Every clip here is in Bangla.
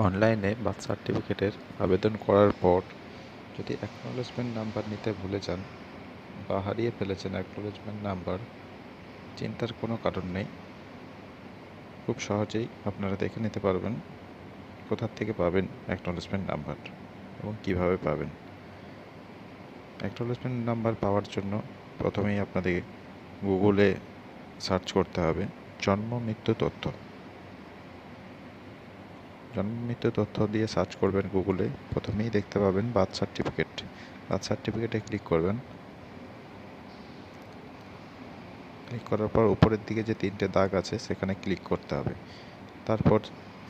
অনলাইনে বার্থ সার্টিফিকেটের আবেদন করার পর যদি অ্যাকনোলেজমেন্ট নাম্বার নিতে ভুলে যান বা হারিয়ে ফেলেছেন অ্যাকনোলেজমেন্ট নাম্বার, চিন্তার কোনো কারণ নেই। খুব সহজেই আপনারা দেখে নিতে পারবেন কোথা থেকে পাবেন অ্যাকনোলেজমেন্ট নাম্বার এবং কিভাবে পাবেন। অ্যাকনোলেজমেন্ট নাম্বার পাওয়ার জন্য প্রথমেই আপনাদের গুগলে সার্চ করতে হবে জন্ম মৃত্যু তথ্য। জন্ম মৃত্যু তথ্য দিয়ে সার্চ করবেন গুগলে, প্রথমেই দেখতে পাবেন বার্থ সার্টিফিকেট। বার্থ সার্টিফিকেটে ক্লিক করবেন। ক্লিক করার পর উপরের দিকে যে 3টে দাগ আছে সেখানে ক্লিক করতে হবে। তারপর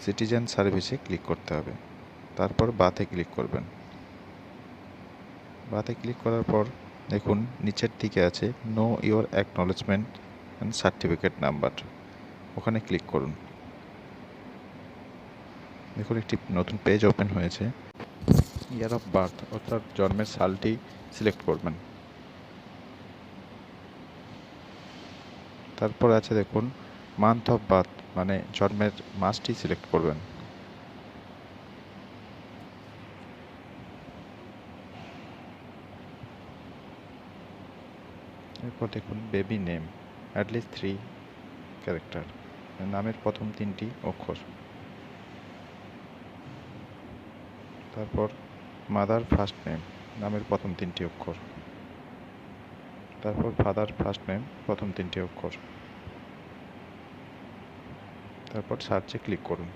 সিটিজেন সার্ভিসে ক্লিক করতে হবে। তারপর বাথে ক্লিক করবেন। বাথে ক্লিক করার পর দেখুন নিচের দিকে আছে know your acknowledgement and certificate number, ওখানে ক্লিক করুন। দেখুন একটি নতুন পেজ ওপেন হয়েছে। ইয়ার অফ বার্থ অর্থাৎ জন্মের সালটি সিলেক্ট করবেন। তারপর আছে দেখুন মান্থ অফ বার্থ, মানে জন্মের মাসটি সিলেক্ট করবেন। এরপর দেখুন বেবি নেম অ্যাটলিস্ট 3 ক্যারেক্টার, নামের প্রথম 3টি অক্ষর। তারপর মাদার ফার্স্ট নেম, নামের প্রথম 3টি অক্ষর। তারপর ফাদার ফার্স্ট নেম, প্রথম 3টি অক্ষর। তারপর সার্চে ক্লিক করুন।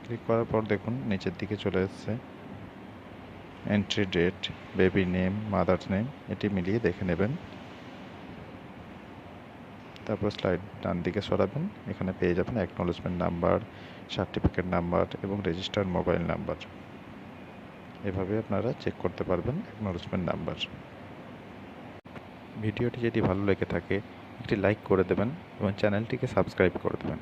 ক্লিক করার পর দেখুন নিচের দিকে চলে এসেছে entry date, baby name, mother name, এটি মিলিয়ে দেখে নেবেন। তারপর স্লাইড ডান দিকে সরাবেন, এখানে পেয়ে যাবেন অ্যাকনোলেজমেন্ট নাম্বার, সার্টিফিকেট নাম্বার এবং রেজিস্টার্ড মোবাইল নাম্বার। এভাবে আপনারা চেক করতে পারবেন অ্যাকনোলেজমেন্ট নাম্বার। ভিডিওটি যদি ভালো লেগে থাকে একটি লাইক করে দেবেন এবং চ্যানেলটিকে সাবস্ক্রাইব করে দেবেন।